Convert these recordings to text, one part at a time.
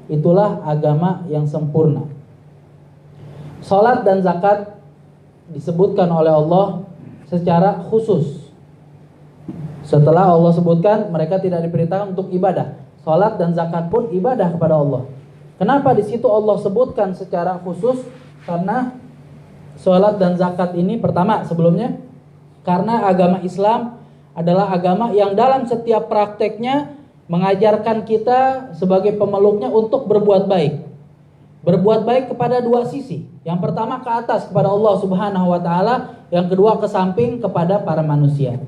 itulah agama yang sempurna. Salat dan zakat disebutkan oleh Allah secara khusus. Setelah Allah sebutkan mereka tidak diperintahkan untuk ibadah. Salat dan zakat pun ibadah kepada Allah. Kenapa di situ Allah sebutkan secara khusus? Karena salat dan zakat ini pertama sebelumnya karena agama Islam adalah agama yang dalam setiap prakteknya mengajarkan kita sebagai pemeluknya untuk berbuat baik. Berbuat baik kepada dua sisi. Yang pertama ke atas kepada Allah Subhanahu wa taala, yang kedua ke samping kepada para manusia.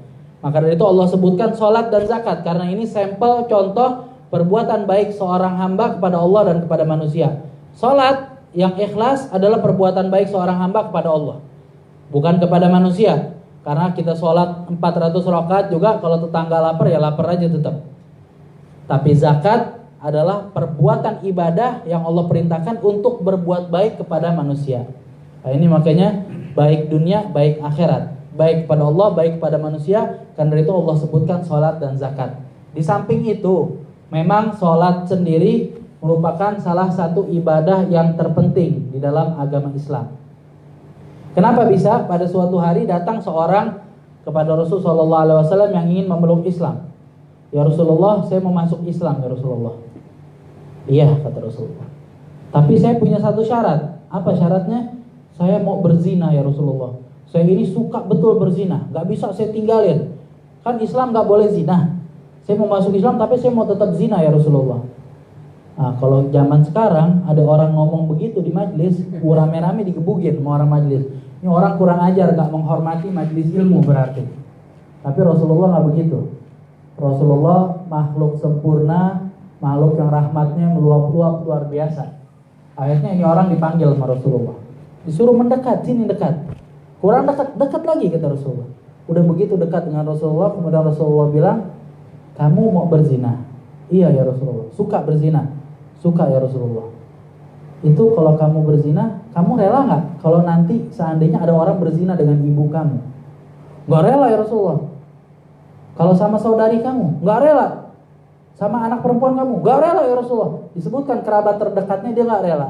Maka dari itu Allah sebutkan salat dan zakat karena ini sampel contoh perbuatan baik seorang hamba kepada Allah dan kepada manusia. Salat yang ikhlas adalah perbuatan baik seorang hamba kepada Allah, bukan kepada manusia. Karena kita sholat 400 rakaat juga kalau tetangga lapar ya lapar aja tetap. Tapi zakat adalah perbuatan ibadah yang Allah perintahkan untuk berbuat baik kepada manusia. Nah, ini makanya baik dunia, baik akhirat, baik kepada Allah, baik kepada manusia. Karena itu Allah sebutkan sholat dan zakat. Di samping itu, memang sholat sendiri merupakan salah satu ibadah yang terpenting di dalam agama Islam. Kenapa bisa pada suatu hari datang seorang kepada Rasulullah SAW yang ingin memeluk Islam? Ya Rasulullah, saya mau masuk Islam ya Rasulullah. Iya kata Rasulullah. Tapi saya punya satu syarat. Apa syaratnya? Saya mau berzina ya Rasulullah. Saya ini suka betul berzina, gak bisa saya tinggalin. Kan Islam gak boleh zina. Saya mau masuk Islam tapi saya mau tetap zina ya Rasulullah. Nah, kalau zaman sekarang ada orang ngomong begitu di majlis, rame-rame digebukin sama orang majlis. Ini orang kurang ajar, gak menghormati majlis ilmu berarti. Tapi Rasulullah gak begitu. Rasulullah makhluk sempurna, makhluk yang rahmatnya meluap-luap luar biasa. Akhirnya ini orang dipanggil sama Rasulullah, disuruh mendekat, sini dekat. Kurang dekat, dekat lagi kata Rasulullah. Udah begitu dekat dengan Rasulullah, kemudian Rasulullah bilang, kamu mau berzina? Iya ya Rasulullah. Suka berzina? Suka ya Rasulullah. Itu kalau kamu berzina, kamu rela gak kalau nanti seandainya ada orang berzina dengan ibu kamu? Gak rela ya Rasulullah. Kalau sama saudari kamu, gak rela. Sama anak perempuan kamu, gak rela ya Rasulullah. Disebutkan kerabat terdekatnya dia gak rela.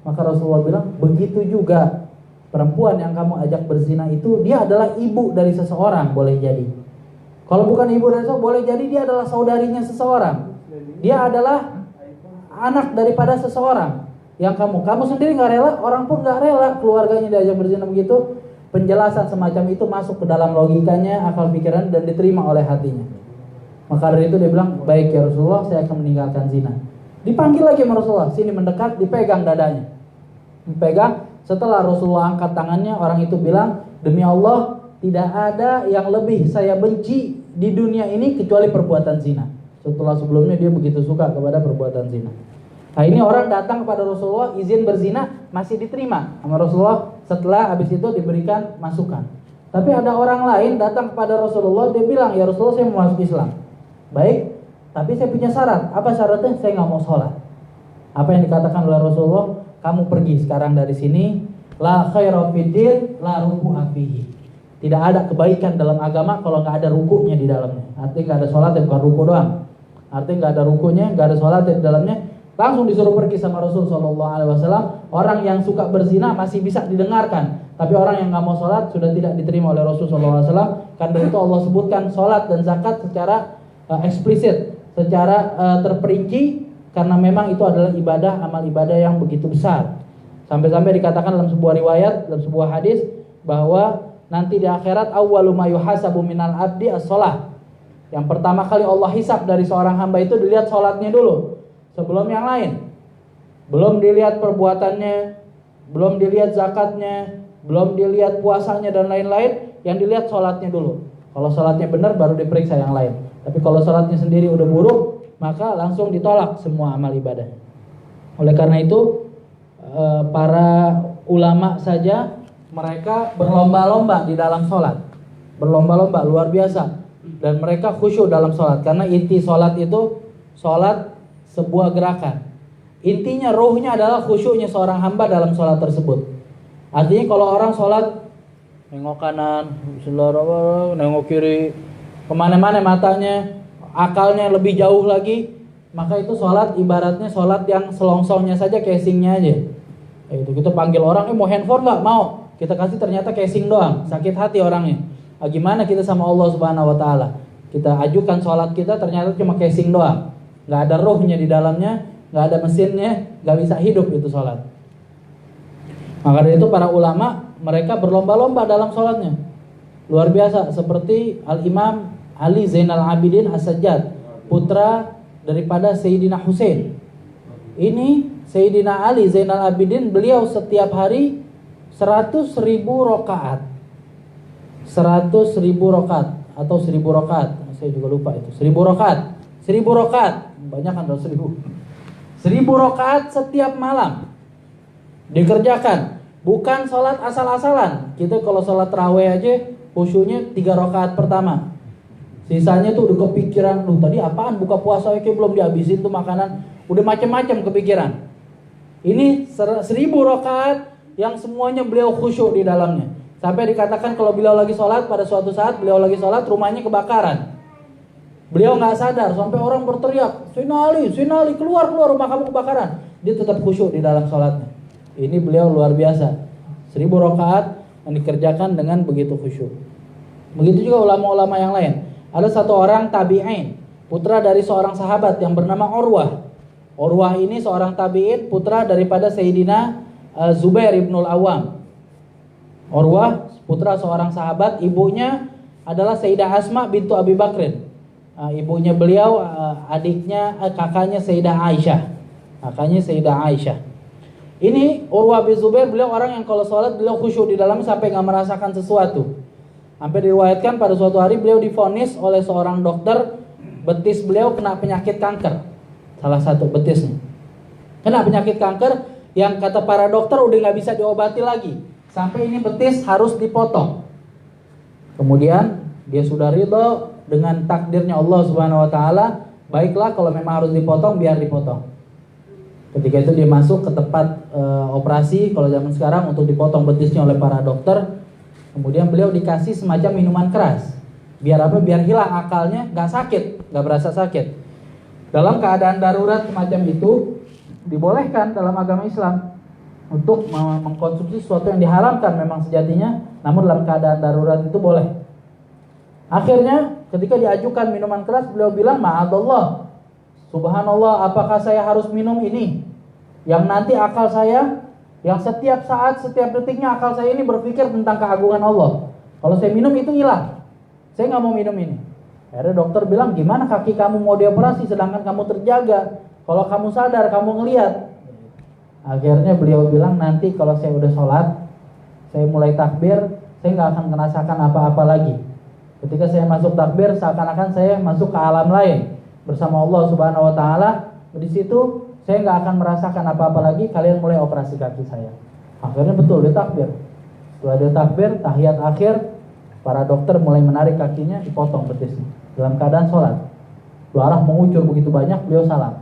Maka Rasulullah bilang, begitu juga perempuan yang kamu ajak berzina itu, dia adalah ibu dari seseorang, boleh jadi. Kalau bukan ibu dari seseorang, boleh jadi dia adalah saudarinya seseorang. Dia adalah anak daripada seseorang. Yang kamu sendiri gak rela, orang pun gak rela keluarganya diajak berzina begitu. Penjelasan semacam itu masuk ke dalam logikanya, akal pikiran, dan diterima oleh hatinya. Maka dari itu dia bilang, baik ya Rasulullah, saya akan meninggalkan zina. Dipanggil lagi sama Rasulullah, sini mendekat, dipegang dadanya. Dipegang, setelah Rasulullah angkat tangannya, orang itu bilang, demi Allah, tidak ada yang lebih saya benci di dunia ini kecuali perbuatan zina. Setelah sebelumnya dia begitu suka kepada perbuatan zina. Nah ini orang datang kepada Rasulullah, izin berzina masih diterima sama Rasulullah. Setelah habis itu diberikan masukan. Tapi ada orang lain datang kepada Rasulullah, dia bilang, ya Rasulullah, saya mau masuk Islam. Baik, tapi saya punya syarat. Apa syaratnya? Saya gak mau sholat. Apa yang dikatakan oleh Rasulullah? Kamu pergi sekarang dari sini. La khaira fiddin la ruku'a fihi. Tidak ada kebaikan dalam agama kalau gak ada rukunya di dalamnya. Artinya gak ada sholat, bukan ruku doang. Artinya gak ada rukunya, gak ada sholat di dalamnya. Langsung disuruh pergi sama Rasul SAW. Orang yang suka berzina masih bisa didengarkan, tapi orang yang gak mau sholat sudah tidak diterima oleh Rasul SAW. Karena itu Allah sebutkan sholat dan zakat secara eksplisit, secara terperinci, karena memang itu adalah ibadah, amal ibadah yang begitu besar. Sampai-sampai dikatakan dalam sebuah riwayat, dalam sebuah hadis, bahwa nanti di akhirat awwalu ma yuhasabu minal abdi as-shalah. Yang pertama kali Allah hisab dari seorang hamba itu dilihat sholatnya dulu, sebelum yang lain. Belum dilihat perbuatannya, belum dilihat zakatnya, belum dilihat puasanya dan lain-lain. Yang dilihat sholatnya dulu. Kalau sholatnya benar baru diperiksa yang lain. Tapi kalau sholatnya sendiri udah buruk, maka langsung ditolak semua amal ibadah. Oleh karena itu para ulama saja mereka berlomba-lomba di dalam sholat. Berlomba-lomba luar biasa. Dan mereka khusyuk dalam sholat. Karena inti sholat itu, sholat sebuah gerakan. Intinya ruhnya adalah khusyuknya seorang hamba dalam sholat tersebut. Artinya kalau orang sholat nengok kanan, nengok kiri, kemana-mana matanya, akalnya lebih jauh lagi, maka itu sholat ibaratnya sholat yang selongsongnya saja, casingnya aja. Itu kita panggil orang, mau handphone nggak? Mau. Kita kasih ternyata casing doang, sakit hati orangnya. Gimana kita sama Allah Subhanahu Wa Taala? Kita ajukan sholat kita ternyata cuma casing doang, nggak ada ruhnya di dalamnya, nggak ada mesinnya, nggak bisa hidup itu sholat. Maka dari itu para ulama mereka berlomba-lomba dalam sholatnya, luar biasa. Seperti Al-Imam Ali Zainal Abidin As-Sajjad, putra daripada Sayyidina Husain. Ini Sayyidina Ali Zainal Abidin, beliau setiap hari 100.000 rakaat. 100.000 rakaat atau 1.000 rakaat. Saya juga lupa itu. 1.000 rakaat. 1.000 rakaat. Banyak kan 1.000. 1.000 rakaat setiap malam dikerjakan. Bukan sholat asal-asalan. Kita kalau sholat tarawih aja khusyuknya 3 rakaat pertama. Sisanya tuh udah kepikiran, tadi apaan buka puasa kayak belum dihabisin tuh makanan, udah macam-macam kepikiran. Ini 1.000 rakaat yang semuanya beliau khusyuk di dalamnya. Sampai dikatakan kalau beliau lagi sholat, pada suatu saat beliau lagi sholat rumahnya kebakaran. Beliau nggak sadar sampai orang berteriak, Sayyidina Ali keluar rumah kamu kebakaran. Dia tetap khusyuk di dalam sholatnya. Ini beliau luar biasa. 1.000 rakaat yang dikerjakan dengan begitu khusyuk. Begitu juga ulama-ulama yang lain. Ada satu orang tabi'in, putra dari seorang sahabat yang bernama Urwah. Urwah ini seorang tabi'in, putra daripada Sayyidina Zubair ibnul Awam. Urwah putra seorang sahabat, ibunya adalah Sayyidah Asma bintu Abi Bakrin. Ibunya beliau kakaknya Sayyidah Aisyah. Kakaknya Sayyidah Aisyah. Ini Urwah bin Zubair, beliau orang yang kalau sholat beliau khusyuk di dalam sampai nggak merasakan sesuatu. Sampai diriwayatkan pada suatu hari beliau divonis oleh seorang dokter, betis beliau kena penyakit kanker. Salah satu betisnya kena penyakit kanker yang kata para dokter udah nggak bisa diobati lagi. Sampai ini betis harus dipotong. Kemudian dia sudah ridho dengan takdirnya Allah Subhanahu Wa Taala. Baiklah kalau memang harus dipotong, biar dipotong. Ketika itu dia masuk ke tempat operasi kalau zaman sekarang untuk dipotong betisnya oleh para dokter. Kemudian beliau dikasih semacam minuman keras. Biar apa? Biar hilang akalnya, nggak sakit, nggak berasa sakit. Dalam keadaan darurat semacam itu dibolehkan dalam agama Islam untuk mengkonsumsi sesuatu yang diharamkan memang sejatinya, namun dalam keadaan darurat itu boleh. Akhirnya ketika diajukan minuman keras, beliau bilang, ma'adallah, subhanallah, apakah saya harus minum ini? Yang nanti akal saya, yang setiap saat, setiap detiknya akal saya ini berpikir tentang keagungan Allah. Kalau saya minum itu hilang. Saya nggak mau minum ini. Akhirnya dokter bilang, gimana kaki kamu mau dioperasi sedangkan kamu terjaga? Kalau kamu sadar, kamu ngelihat. Akhirnya beliau bilang, nanti kalau saya udah sholat, saya mulai takbir, saya nggak akan merasakan apa-apa lagi. Ketika saya masuk takbir, seakan-akan saya masuk ke alam lain bersama Allah Subhanahu Wa Taala. Di situ saya nggak akan merasakan apa-apa lagi. Kalian mulai operasi kaki saya. Akhirnya betul dia takbir. Setelah dia takbir, tahiyat akhir, para dokter mulai menarik kakinya, dipotong betisnya dalam keadaan sholat. Darah mengucur begitu banyak, beliau salam.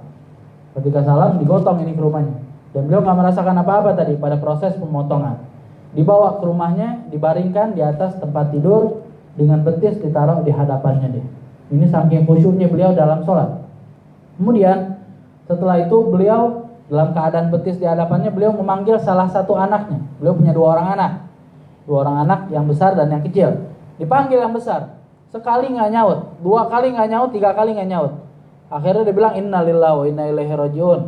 Ketika salam, digotong ini ke rumahnya. Dan beliau nggak merasakan apa-apa tadi pada proses pemotongan. Dibawa ke rumahnya, dibaringkan di atas tempat tidur dengan betis ditaruh di hadapannya dia. Ini saking khusyuknya beliau dalam sholat. Kemudian setelah itu beliau dalam keadaan betis di hadapannya, beliau memanggil salah satu anaknya. Beliau punya 2 orang anak. 2 orang anak, yang besar dan yang kecil. Dipanggil yang besar. Sekali nggak nyaut, 2 kali nggak nyaut, 3 kali nggak nyaut. Akhirnya dia bilang, innalillahi wa inna ilaihi rajiun.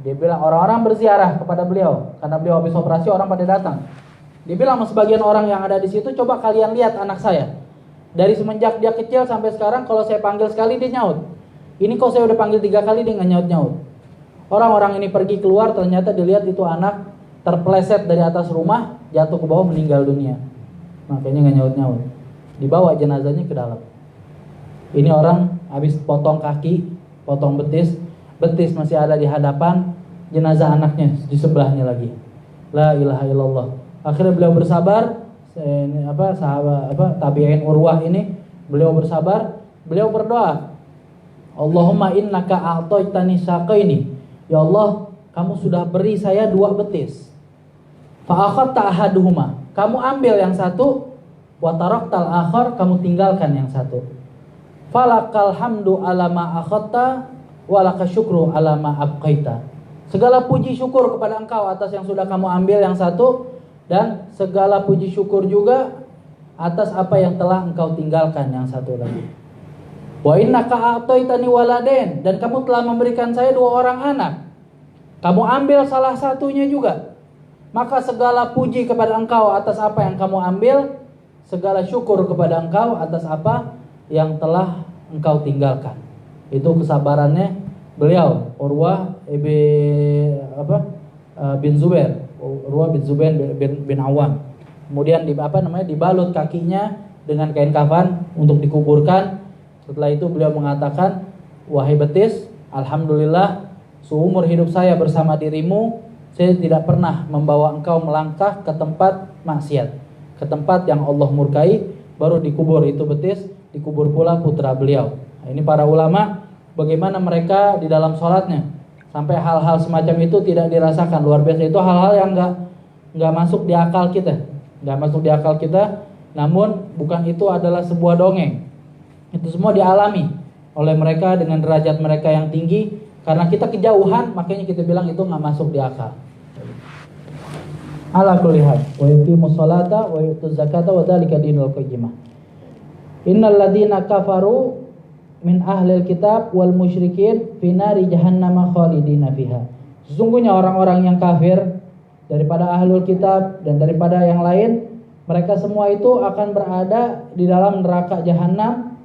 Dia bilang, orang-orang berziarah kepada beliau karena beliau habis operasi, orang pada datang. Dia bilang sama sebagian orang yang ada di situ, coba kalian lihat anak saya. Dari semenjak dia kecil sampai sekarang, kalau saya panggil sekali dia nyaut. Ini kok saya udah panggil 3 kali dia nggak nyaut-nyaut. Orang-orang ini pergi keluar, ternyata dilihat itu anak terpleset dari atas rumah, jatuh ke bawah, meninggal dunia. Makanya nggak nyaut-nyaut. Dibawa jenazahnya ke dalam. Ini orang habis potong kaki, potong betis masih ada di hadapan, jenazah anaknya di sebelahnya lagi. La ilaha illallah. Akhirnya beliau bersabar. Tabi'in Urwah ini, beliau bersabar, beliau berdoa, Allahumma innaka a'taitani saqaini. Ya Allah, kamu sudah beri saya 2 betis. Fa akhadta ahaduhuma. Kamu ambil yang satu, wa taraktal akhar, kamu tinggalkan yang satu. Falakal hamdu ala ma akhadta walaka syukru ala ma abqaita. Segala puji syukur kepada Engkau atas yang sudah kamu ambil yang satu, dan segala puji syukur juga atas apa yang telah Engkau tinggalkan yang satu lagi. Wa innaka a'taitani waladain, dan kamu telah memberikan saya 2 orang anak. Kamu ambil salah satunya juga. Maka segala puji kepada Engkau atas apa yang kamu ambil, segala syukur kepada Engkau atas apa yang telah Engkau tinggalkan. Itu kesabarannya beliau, Urwah bin Zubair, Urwah bin Zubair bin Awam. Kemudian dibalut kakinya dengan kain kafan untuk dikuburkan. Setelah itu beliau mengatakan, wahai betis, alhamdulillah seumur hidup saya bersama dirimu, saya tidak pernah membawa engkau melangkah ke tempat maksiat, ke tempat yang Allah murkai. Baru dikubur itu betis, dikubur pula putra beliau. Nah, ini para ulama bagaimana mereka di dalam sholatnya sampai hal-hal semacam itu tidak dirasakan. Luar biasa. Itu hal-hal yang nggak masuk di akal kita, namun bukan itu adalah sebuah dongeng. Itu semua dialami oleh mereka dengan derajat mereka yang tinggi. Karena kita kejauhan, makanya kita bilang itu nggak masuk di akal. Ala kulli hal, wa yuqimus sholata wa yutuz zakata wa dzalika dinul qayyimah. Innal ladzina kafaru min ahlil kitab wal musyrikin fi nari jahannam khalidina fiha. Sesungguhnya orang-orang yang kafir daripada ahlul kitab dan daripada yang lain, mereka semua itu akan berada di dalam neraka jahanam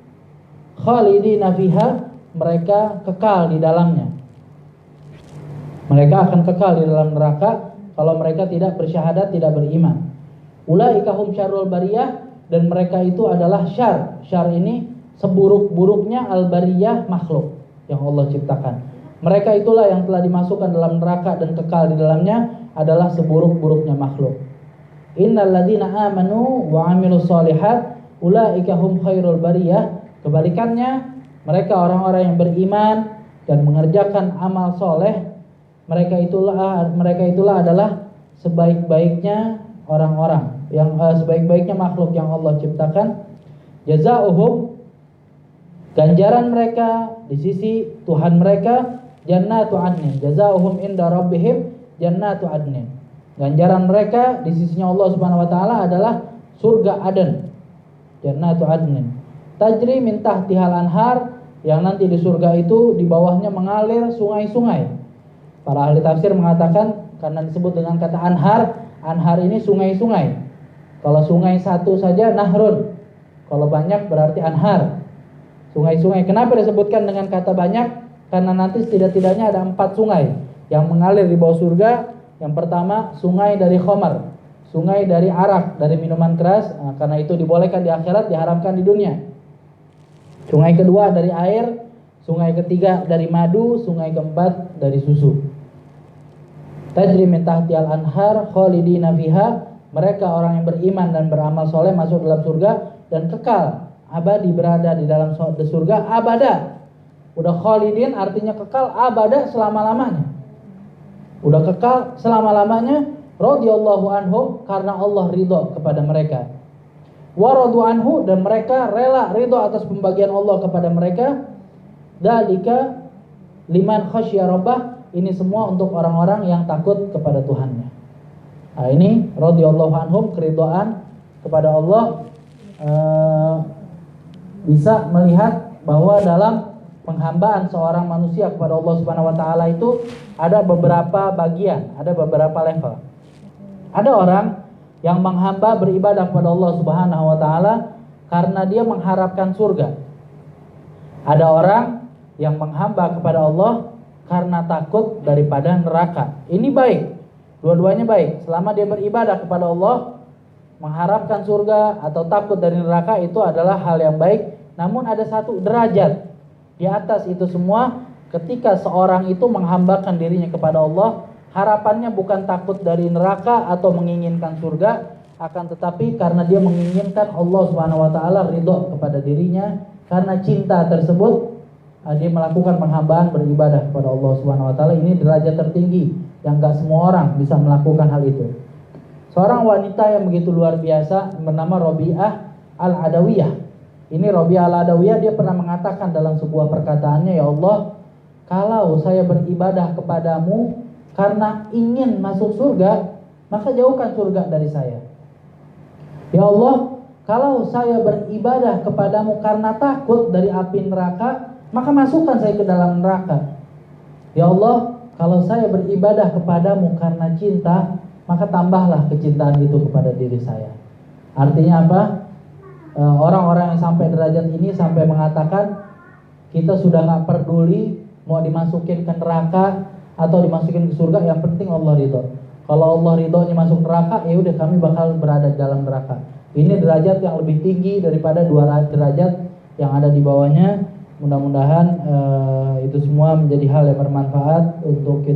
khalidina fiha, mereka kekal di dalamnya. Mereka akan kekal di dalam neraka kalau mereka tidak bersyahadat, tidak beriman. Ulaika hum syarrul bariyah, dan mereka itu adalah syar. Syar ini seburuk-buruknya al-bariyah, makhluk yang Allah ciptakan. Mereka itulah yang telah dimasukkan dalam neraka dan kekal di dalamnya adalah seburuk-buruknya makhluk. Innal ladzina amanu wa 'amilus shalihat ulaika hum khairul bariyah. Kebalikannya, mereka orang-orang yang beriman dan mengerjakan amal soleh, mereka itulah adalah sebaik-baiknya orang-orang, yang sebaik-baiknya makhluk yang Allah ciptakan. Jazaohum, ganjaran mereka di sisi Tuhan mereka, jannatu adnin. Jazaohum inda rabbihim jannatu adnin. Ganjaran mereka di sisinya Allah Subhanahu wa taala adalah surga Aden. Jannatu adnin. Tajri min tahtihal anhar, yang nanti di surga itu di bawahnya mengalir sungai-sungai. Para ahli tafsir mengatakan karena disebut dengan kata anhar, anhar ini sungai-sungai. Kalau sungai satu saja nahrun, kalau banyak berarti anhar. Sungai-sungai. Kenapa disebutkan dengan kata banyak? Karena nanti setidak-tidaknya ada 4 sungai yang mengalir di bawah surga. Yang pertama, sungai dari khamar, sungai dari arak, dari minuman keras. Nah, karena itu dibolehkan di akhirat, diharamkan di dunia. Sungai kedua dari air, sungai ketiga dari madu, sungai keempat dari susu. Tajri min tahtihal anhar khalidina fiha, mereka orang yang beriman dan beramal soleh masuk dalam surga dan kekal abadi berada di dalam surga abada. Udah khalidin artinya kekal, abada selama-lamanya. Udah kekal selama-lamanya. Radhiyallahu anhum, karena Allah ridho kepada mereka. Waradu anhu, dan mereka rela ridho atas pembagian Allah kepada mereka. Dzalika liman khasyya rabbah, ini semua untuk orang-orang yang takut kepada Tuhannya. Nah, ini radhiyallahu anhum, keridhaan kepada Allah, bisa melihat bahwa dalam penghambaan seorang manusia kepada Allah Subhanahu wa taala itu ada beberapa bagian, ada beberapa level. Ada orang yang menghamba beribadah kepada Allah Subhanahu wa taala karena dia mengharapkan surga. Ada orang yang menghamba kepada Allah karena takut daripada neraka. Ini baik. Dua-duanya baik. Selama dia beribadah kepada Allah, mengharapkan surga atau takut dari neraka, itu adalah hal yang baik. Namun ada satu derajat di atas itu semua, ketika seorang itu menghambakan dirinya kepada Allah, harapannya bukan takut dari neraka atau menginginkan surga, akan tetapi karena dia menginginkan Allah Subhanahu wa taala ridho kepada dirinya. Karena cinta tersebut, dia melakukan penghambaan beribadah kepada Allah Subhanahu wa taala. Ini derajat tertinggi yang enggak semua orang bisa melakukan hal itu. Seorang wanita yang begitu luar biasa bernama Rabi'ah Al-Adawiyah. Ini Rabi'ah Al-Adawiyah, dia pernah mengatakan dalam sebuah perkataannya, ya Allah, kalau saya beribadah kepadamu karena ingin masuk surga, maka jauhkan surga dari saya. Ya Allah, kalau saya beribadah kepadamu karena takut dari api neraka, maka masukkan saya ke dalam neraka. Ya Allah, kalau saya beribadah kepadamu karena cinta, maka tambahlah kecintaan itu kepada diri saya. Artinya apa? Orang-orang yang sampai derajat ini sampai mengatakan, kita sudah gak peduli mau dimasukin ke neraka atau dimasukin ke surga, yang penting Allah ridho. Kalau Allah ridhonya masuk neraka, ya udah kami bakal berada dalam neraka. Ini derajat yang lebih tinggi daripada 2 derajat yang ada di bawahnya. Mudah-mudahan itu semua menjadi hal yang bermanfaat untuk kita.